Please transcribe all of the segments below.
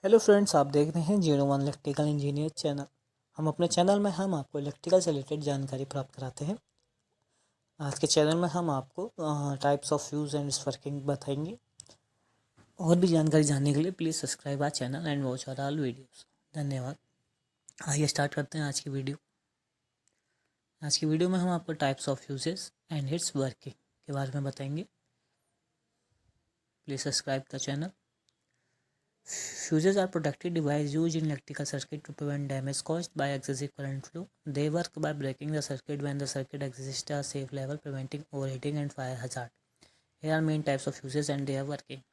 Hello friends, आप देख रहे हैं 01 इलेक्ट्रिकल इंजीनियर चैनल। हम अपने चैनल में आपको इलेक्ट्रिकल से रिलेटेड जानकारी प्राप्त कराते हैं। आज के चैनल में हम आपको types of fuse and its working बताएंगे। और भी जानकारी जानने के लिए please subscribe our channel and watch our all videos. धन्यवाद। आइए स्टार्ट करते हैं आज की वीडियो। आज की वीडियो में हम आपको types of fuses and its working के बारे में बताएंगे। Please subscribe the channel. Fuses are protective devices used in electrical circuit to prevent damage caused by excessive current flow. They work by breaking the circuit when the circuit exists at a safe level, preventing overheating and fire hazard. Here are main types of fuses and their working.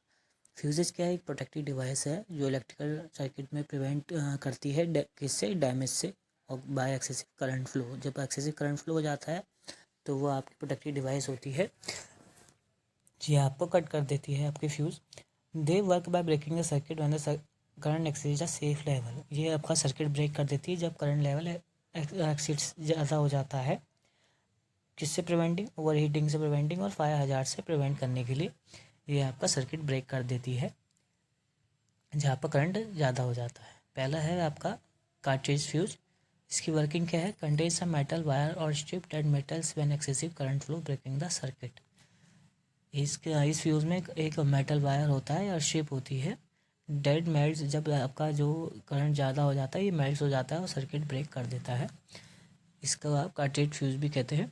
Fuses क्या है? एक protective device है जो electrical circuit में prevent करती है किससे? Damage से और बाय एक्सेसिव करंट फ्लो। जब एक्सेसिव करंट फ्लो हो जाता है तो वो आपकी प्रोटेक्टिव डिवाइस होती है, ये आपको कट कर देती है आपकी fuse. They work by breaking the circuit when the current exceeds a safe level. ये आपका सर्किट ब्रेक कर देती है जब करंट लेवल एक्सीड्स ज़्यादा हो जाता है। किससे प्रिवेंटिंग? ओवर हीटिंग से प्रिवेंटिंग और फायर हजार्ड से प्रिवेंट करने के लिए ये आपका सर्किट ब्रेक कर देती है जहाँ पर करंट ज़्यादा हो जाता है। पहला है आपका कार्ट्रिज फ्यूज। इसकी वर्किंग क्या है? कंटेन्स अ मेटल वायर और strip that melts when excessive current flow breaking the circuit. इस फ्यूज़ में एक मेटल वायर होता है और शेप होती है। डेड मेल्ट्स, जब आपका जो करंट ज़्यादा हो जाता है ये मेल्ट्स हो जाता है और सर्किट ब्रेक कर देता है। इसको आप कार्ट्रिज फ्यूज़ भी कहते हैं।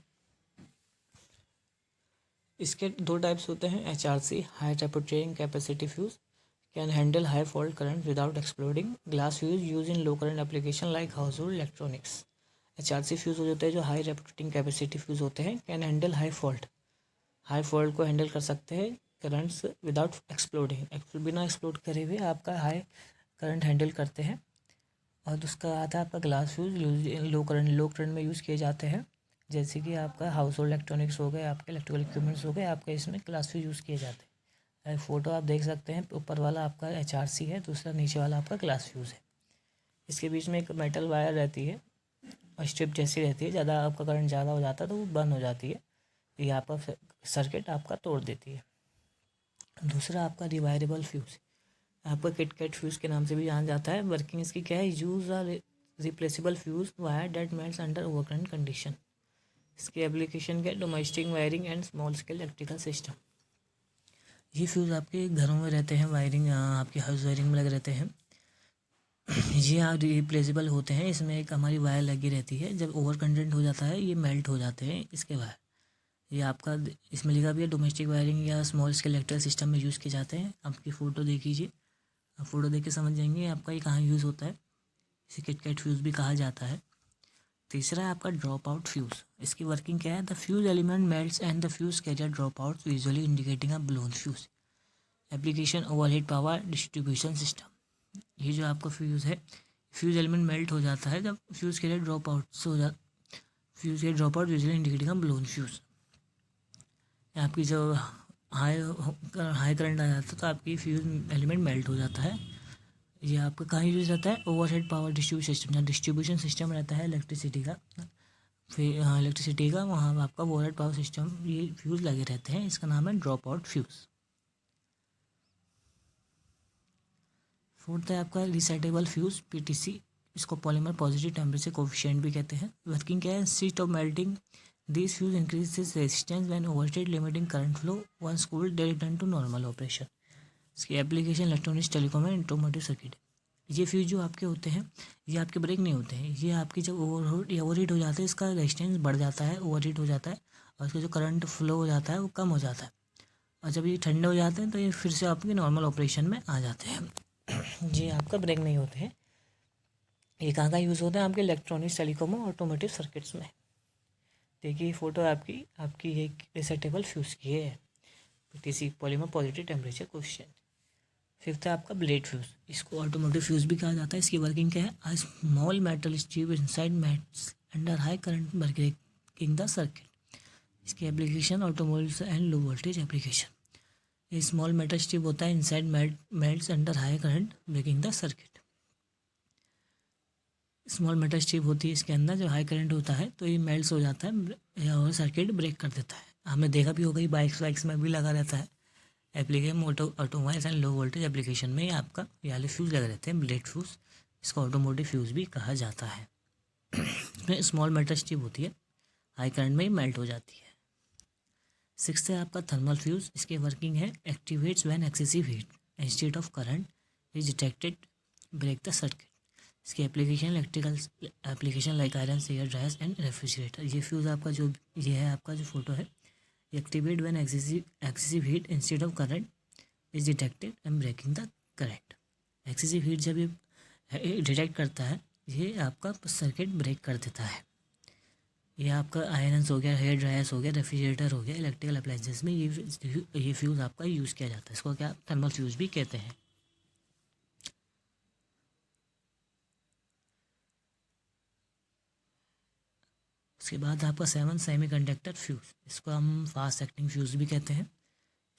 इसके दो टाइप्स होते हैं। HRC high temperaturing capacity fuse can handle high fault current without exploding. Glass fuse use in low current application like house होल्ड इलेक्ट्रॉनिक्स। HRC फ्यूज़ होते हैं जो हाई रेपरेटिंग कैपेसिटी फ्यूज़ होते हैं। कैन हैंडल हाई फॉल्ट को handle कर सकते हैं करंट्स विदाउट एक्सप्लोडिंग। बिना एक्सप्लोड करे हुए आपका हाई करंट हैंडल करते हैं। और उसका आता है आपका ग्लास फ्यूज यूज लो करंट में यूज़ किए जाते हैं। जैसे कि आपका हाउस होल्ड इलेक्ट्रॉनिक्स हो गए, आपके इलेक्ट्रिकल इक्विपमेंट्स हो गए, आपके इसमें ग्लास फ्यूज यूज़ किए जाते हैं। फ़ोटो आप देख सकते हैं, ऊपर वाला आपका HRC है, दूसरा नीचे वाला आपका ग्लास फ्यूज़ है। इसके बीच में एक मेटल वायर रहती है और स्ट्रिप जैसी रहती है। ज़्यादा आपका करंट ज़्यादा हो जाता है तो वो बंद हो जाती है, ये आपका सर्किट आपका तोड़ देती है। दूसरा आपका रिवायरेबल फ्यूज़, आपका किटकैट फ्यूज़ के नाम से भी जाना जाता है। वर्किंग इसकी क्या है? Use a replaceable fuse wire that melts under overcurrent condition. इसकी एप्लीकेशन क्या है? Domestic wiring and small scale electrical system. ये फ्यूज़ आपके घरों में रहते हैं, वायरिंग आपकी हाउस वायरिंग में लगे रहते हैं। ये आप रिप्लेसेबल होते हैं। इसमें एक हमारी वायर लगी रहती है, जब ओवर कंटेंट हो जाता है ये मेल्ट हो जाते हैं इसके वायर। ये आपका इसमें लिखा भी है डोमेस्टिक वायरिंग या स्मॉल स्केल इलेक्ट्रिकल सिस्टम में यूज़ किए जाते हैं। आपकी फ़ोटो देख लीजिए, आप फ़ोटो देख के समझ जाएंगे आपका ये कहाँ यूज़ होता है। इसे किटकैट फ्यूज़ भी कहा जाता है। तीसरा है आपका ड्रॉप आउट फ्यूज़। इसकी वर्किंग क्या है? The fuse element melts and the fuse carrier drop out, visually indicating a blown fuse. Application overhead power distribution system. ये जो आपका फ्यूज़ है, फ्यूज़ एलिमेंट मेल्ट हो जाता है जब फ्यूज़ कैरियर ड्रॉप आउट से हो जाता, fuse carrier drop out visually indicating a blown fuse. आपकी जो हाई करंट आ जाता है तो आपकी फ्यूज़ एलिमेंट मेल्ट हो जाता है। ये आपका कहाँ यूज रहता है? ओवरहेड पावर डिस्ट्रीब्यूशन सिस्टम, जहाँ डिस्ट्रीब्यूशन सिस्टम रहता है इलेक्ट्रिसिटी का, फिर इलेक्ट्रिसिटी का, वहाँ आपका ओवरहेड पावर सिस्टम ये फ्यूज़ लगे रहते हैं। इसका नाम है ड्रॉप आउट फ्यूज़। फोर्थ है आपका रिसेटेबल फ्यूज़ PTC। इसको पॉलीमर पॉजिटिव टेम्परेचर कोफिशिएंट भी कहते हैं। वर्किंग क्या है? Instead of melting this fuse increases resistance when overheated, limiting current flow. Once cooled they return to normal operation. इसकी application electronics, telecom and automotive circuit. ये fuse जो आपके होते हैं ये आपके ब्रेक नहीं होते हैं। ये आपकी जब ओवरहीट हो जाता है इसका रेजिस्टेंस बढ़ जाता है, ओवरहीट हो जाता है और इसका जो करंट फ्लो हो जाता है वो कम हो जाता है। और जब ये ठंडे हो जाते हैं तो ये फिर से आपके नॉर्मल ऑपरेशन में आ जाते हैं। ये आपका ब्रेक नहीं होते हैं। ये कहाँ का यूज़ होता है? आपके इलेक्ट्रॉनिक्स, टेलीकॉम और ऑटोमोटिव सर्किट्स में। देखिए फ़ोटो आपकी एक रिसेटेबल फ्यूज़ की है, PTC polymer positive temperature coefficient. Fifth है आपका ब्लेड फ्यूज़। इसको ऑटोमोटिव फ्यूज़ भी कहा जाता है। इसकी वर्किंग क्या है? A small metal strip inside melts under high current breaking the circuit. इसकी application automobiles and low voltage application. ये स्मॉल मेटल स्ट्रिप होता है inside melts under high current breaking the circuit. Small metal strip होती है इसके अंदर, जब high current होता है तो ये मेल्ट्स हो जाता है और सर्किट ब्रेक कर देता है। हमने देखा भी होगा, बाइक्स वाइक्स में भी लगा रहता है, application automobiles and low voltage application में आपका ये वाले फ्यूज़ लगे रहते हैं, ब्लेड फ्यूज़। इसका ऑटोमोटिव फ्यूज़ भी कहा जाता है। इसमें स्मॉल मेटल स्ट्रिप होती है, हाई करंट में ही मेल्ट हो जाती है। 6th है आपका थर्मल फ्यूज़। इसकी वर्किंग है activates when excessive heat instead of current is detected, break the circuit. इसकी application electrical application like iron, air dryers and refrigerator. ये फ्यूज़ आपका जो ये है आपका जो फोटो है, activate when excessive heat instead of current is detected and breaking the current. Excessive heat जब ये डिटेक्ट करता है, ये आपका सर्किट ब्रेक कर देता है। ये आपका आयरन्स हो गया, हेयर ड्रायर्स हो गया, रेफ्रिजरेटर हो गया, इलेक्ट्रिकल अप्लायंसेस में ये फ्यूज़ आपका यूज़ किया जाता है। इसको क्या थर्मल फ्यूज़ भी कहते हैं। उसके बाद आपका 7 सेमीकंडक्टर फ्यूज़। इसको हम फास्ट एक्टिंग फ्यूज़ भी कहते हैं।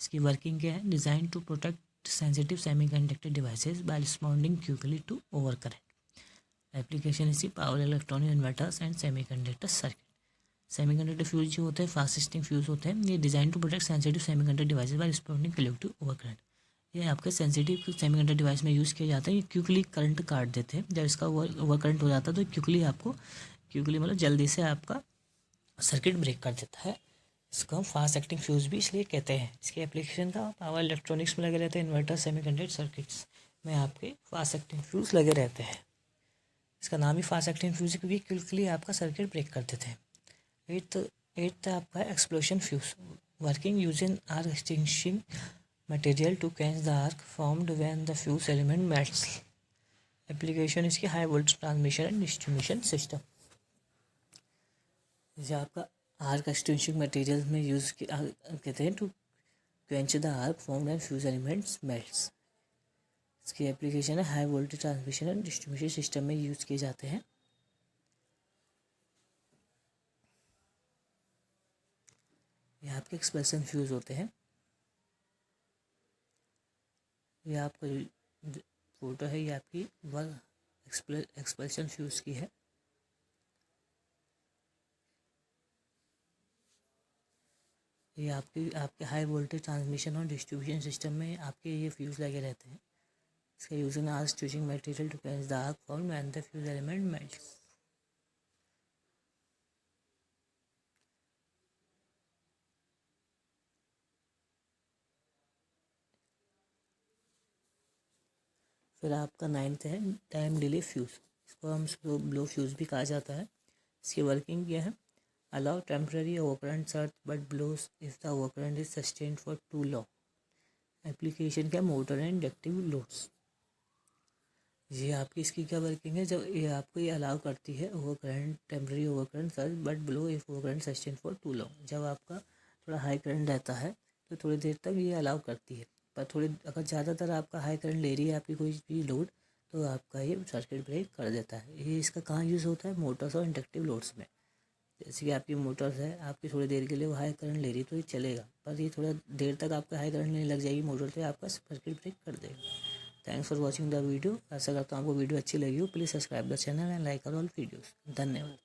इसकी वर्किंग क्या है, design to protect sensitive semiconductor devices by responding quickly to over current. Application इसकी power electronic inverters and semiconductor circuit. Semiconductor fuse जो होते हैं फास्ट एक्टिंग फ्यूज होते हैं। ये design to protect sensitive semiconductor devices by responding quickly to over current. ये आपके sensitive semiconductor device में यूज़ किए जाते हैं। ये क्विकली करंट काट देते हैं। जब इसका ओवर करंट हो जाता है तो क्विकली आपको मतलब जल्दी से आपका सर्किट ब्रेक कर देता है। इसको हम फास्ट एक्टिंग फ्यूज़ भी इसलिए कहते हैं। इसके एप्लीकेशन का पावर इलेक्ट्रॉनिक्स में लगे रहते हैं, इन्वर्टर सेमीकंडक्टर सर्किट्स में आपके फास्ट एक्टिंग फ्यूज़ लगे रहते हैं। इसका नाम ही फास्ट एक्टिंग फ्यूज़ क्योंकि क्विकली आपका सर्किट ब्रेक कर देते हैं। एट्थ आपका explosion fuse. Working using arc extinguishing material to catch the arc formed when the fuse element melts. Application इसकी high voltage transmission and distribution system. जैसे आपका arc extinguishing material में use कहते हैं to quench the arc formed when fuse elements melts. इसकी application है high voltage transmission and distribution system में use किए जाते हैं। ये आपके एक्सप्रेशन फ्यूज़ होते हैं। ये आपका फोटो है, ये आपकी एक्सप्रेशन फ्यूज़ की है। ये आपके हाई वोल्टेज ट्रांसमिशन और डिस्ट्रीब्यूशन सिस्टम में आपके ये फ्यूज़ लगे रहते हैं। इसका use in arc extinguishing material to catch the arc formed when the fuse element melts. फिर आपका 9th है टाइम डिले फ्यूज़। इसको हम स्लो ब्लो फ्यूज़ भी कहा जाता है। इसकी वर्किंग क्या है, allow temporary overcurrent surge but blows if the overcurrent is sustained for too long. Application क्या, मोटर एंड इंडक्टिव लोड्स। ये आपकी इसकी क्या वर्किंग है, जब ये आपको ये अलाउ करती है overcurrent, temporary overcurrent surge but blow if overcurrent sustained for too long. जब आपका थोड़ा हाई करंट रहता है तो थोड़ी देर तक ये अलाउ करती है, पर थोड़ी अगर ज़्यादातर आपका हाई करंट ले रही है आपकी कोई भी लोड तो आपका ये सर्किट ब्रेक कर देता है। ये इसका कहाँ यूज़ होता है, मोटर्स और इंडक्टिव लोड्स में। जैसे कि आपकी मोटर्स है, आपकी थोड़ी देर के लिए वो हाई करंट ले रही है तो ये चलेगा, पर ये थोड़ा देर तक आपका हाई करंट लेने लग जाएगी मोटर तो आपका सर्किट ब्रेक कर देगा। Thanks for watching the video. आशा करता हूँ आपको वीडियो अच्छी लगी हो। Please subscribe the channel and like our all videos. धन्यवाद।